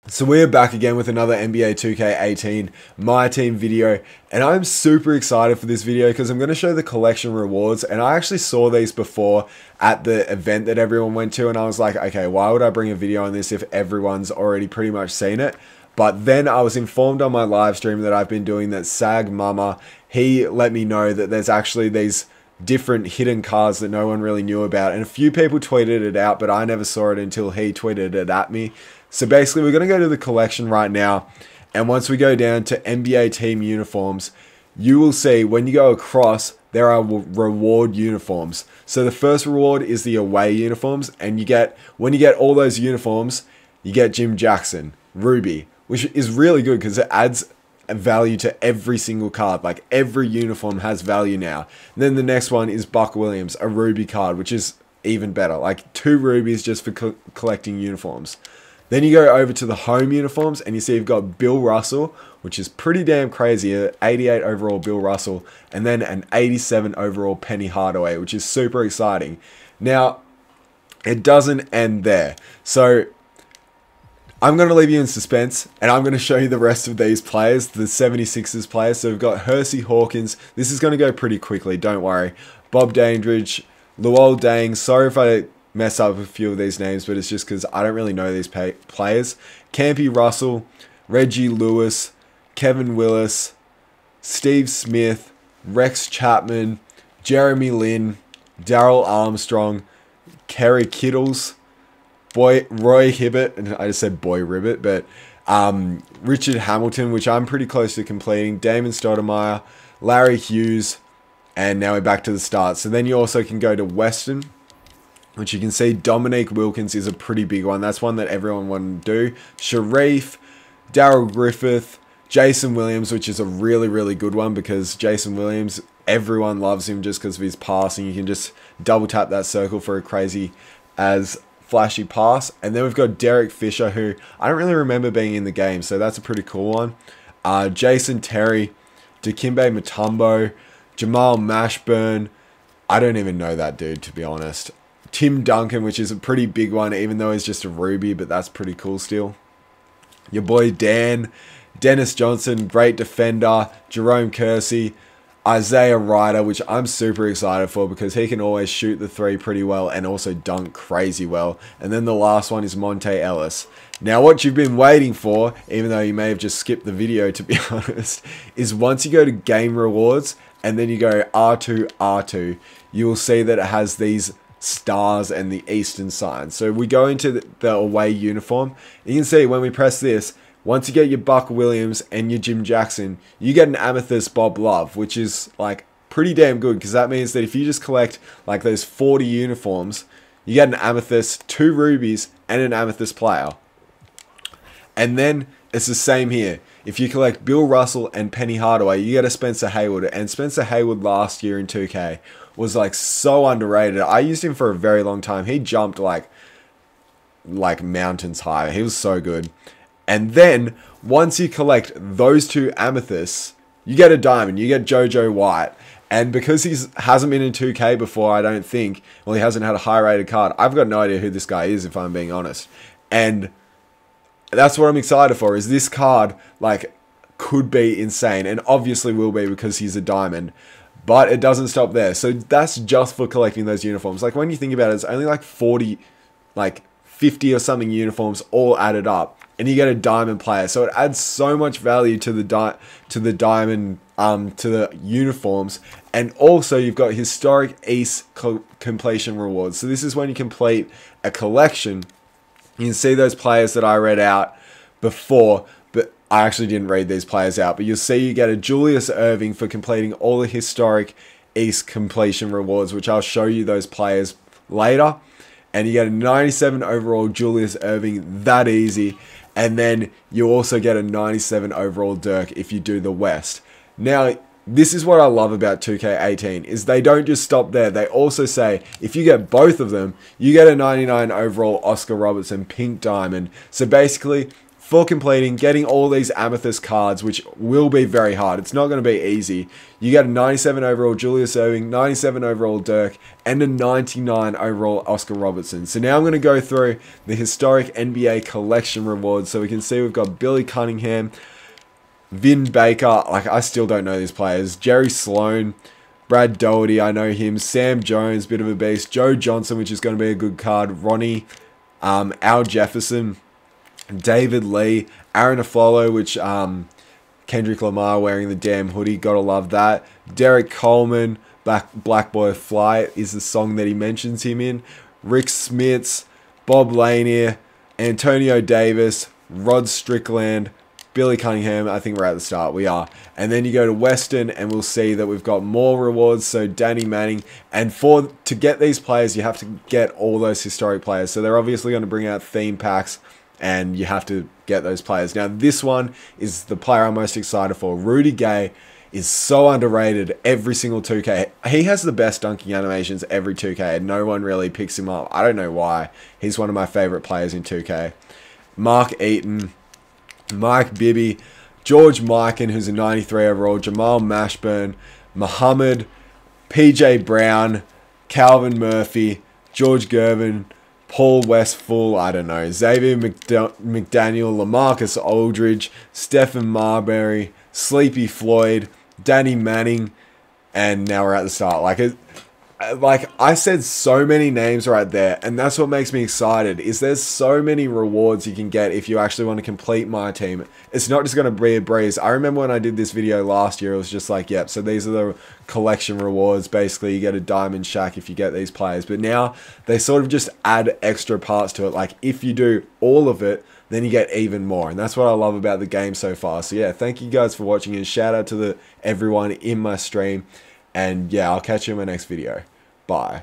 So we're back again with another NBA 2K18 My Team video, and I'm super excited for this video because I'm going to show the collection rewards, and I actually saw these before at the event that everyone went to, and I was like, okay, why would I bring a video on this if everyone's already pretty much seen it? But then I was informed on my live stream that I've been doing that Sag Mama, he let me know that there's actually these different hidden cards that no one really knew about, and a few people tweeted it out, but I never saw it until he tweeted it at me. So basically, we're going to go to the collection right now, and once we go down to NBA team uniforms, you will see when you go across, there are reward uniforms. So the first reward is the away uniforms, and when you get all those uniforms, you get Jim Jackson, Ruby, which is really good because it adds value to every single card. Like every uniform has value now. And then the next one is Buck Williams, a Ruby card, which is even better. Like 2 rubies just for collecting uniforms. Then you go over to the home uniforms and you see you've got Bill Russell, which is pretty damn crazy, an 88 overall Bill Russell, and then an 87 overall Penny Hardaway, which is super exciting. Now, it doesn't end there. So, I'm going to leave you in suspense, and I'm going to show you the rest of these players, the 76ers players. So we've got Hersey Hawkins. This is going to go pretty quickly, don't worry. Bob Dandridge, Luol Deng. Sorry if I mess up a few of these names, but it's just because I don't really know these players. Campy Russell, Reggie Lewis, Kevin Willis, Steve Smith, Rex Chapman, Jeremy Lin, Darrell Armstrong, Kerry Kittles, Roy Hibbert, and I just said Boy Ribbit, but Richard Hamilton, which I'm pretty close to completing, Damon Stoudemire, Larry Hughes, and now we're back to the start. So then you also can go to Western, which you can see Dominique Wilkins is a pretty big one. That's one that everyone wanted to do. Sharif, Darrell Griffith, Jason Williams, which is a really, really good one because Jason Williams, everyone loves him just because of his passing. You can just double tap that circle for a crazy as flashy pass. And then we've got Derek Fisher, who I don't really remember being in the game, so that's a pretty cool one. Jason Terry, Dikembe Mutombo, Jamal Mashburn. I don't even know that dude, to be honest. Tim Duncan, which is a pretty big one, even though he's just a Ruby, but that's pretty cool still. Your boy Dan, Dennis Johnson, great defender, Jerome Kersey, Isaiah Ryder, which I'm super excited for because he can always shoot the 3 pretty well and also dunk crazy well. And then the last one is Monte Ellis. Now what you've been waiting for, even though you may have just skipped the video to be honest, is once you go to game rewards and then you go R2, R2, you will see that it has these stars and the eastern sign. So we go into the away uniform. You can see when we press this, once you get your Buck Williams and your Jim Jackson, you get an Amethyst Bob Love, which is like pretty damn good because that means that if you just collect like those 40 uniforms, you get an Amethyst, 2 rubies, and an Amethyst player. And then it's the same here. If you collect Bill Russell and Penny Hardaway, you get a Spencer Haywood. And Spencer Haywood last year in 2K was like so underrated. I used him for a very long time. He jumped like mountains high. He was so good. And then once you collect those 2 amethysts, you get a diamond. You get JoJo White. And because he hasn't been in 2K before, I don't think, well, he hasn't had a high rated card. I've got no idea who this guy is, if I'm being honest. And that's what I'm excited for, is this card like could be insane, and obviously will be because he's a diamond. But it doesn't stop there. So that's just for collecting those uniforms. Like when you think about it, it's only like 40, like 50 or something uniforms all added up, and you get a diamond player. So it adds so much value to the diamond, to the uniforms. And also you've got historic East completion rewards. So this is when you complete a collection. You can see those players that I read out before, but I actually didn't read these players out. But you'll see you get a Julius Erving for completing all the historic East completion rewards, which I'll show you those players later. And you get a 97 overall Julius Erving, that easy. And then you also get a 97 overall Dirk if you do the West. Now, this is what I love about 2K18, is they don't just stop there. They also say, if you get both of them, you get a 99 overall Oscar Robertson pink diamond. So basically, for completing, getting all these amethyst cards, which will be very hard. It's not going to be easy. You get a 97 overall Julius Erving, 97 overall Dirk, and a 99 overall Oscar Robertson. So now I'm going to go through the historic NBA collection rewards. So we can see we've got Billy Cunningham, Vin Baker, like I still don't know these players, Jerry Sloan, Brad Doherty, I know him, Sam Jones, bit of a beast, Joe Johnson, which is going to be a good card, Ronnie, Al Jefferson, David Lee, Aaron Aflalo, which Kendrick Lamar wearing the damn hoodie, gotta love that. Derek Coleman, Black Boy Fly is the song that he mentions him in. Rick Smits, Bob Lanier, Antonio Davis, Rod Strickland, Billy Cunningham. I think we're at the start. We are. And then you go to Western and we'll see that we've got more rewards. So Danny Manning. And to get these players, you have to get all those historic players. So they're obviously going to bring out theme packs and you have to get those players. Now this one is the player I'm most excited for. Rudy Gay is so underrated every single 2K. He has the best dunking animations every 2K and no one really picks him up. I don't know why. He's one of my favorite players in 2K. Mark Eaton, Mike Bibby, George Mikan, who's a 93 overall, Jamal Mashburn, Muhammad, PJ Brown, Calvin Murphy, George Gervin, Paul Westphal, I don't know, Xavier McDaniel, LaMarcus Aldridge, Stephen Marbury, Sleepy Floyd, Danny Manning, and now we're at the start. Like I said so many names right there, and that's what makes me excited, is there's so many rewards you can get if you actually want to complete my team. It's not just going to be a breeze. I remember when I did this video last year, it was just like, yep, so these are the collection rewards. Basically, you get a diamond shack if you get these players. But now, they sort of just add extra parts to it. Like, if you do all of it, then you get even more. And that's what I love about the game so far. So yeah, thank you guys for watching, and shout out to everyone in my stream. And yeah, I'll catch you in my next video. Bye.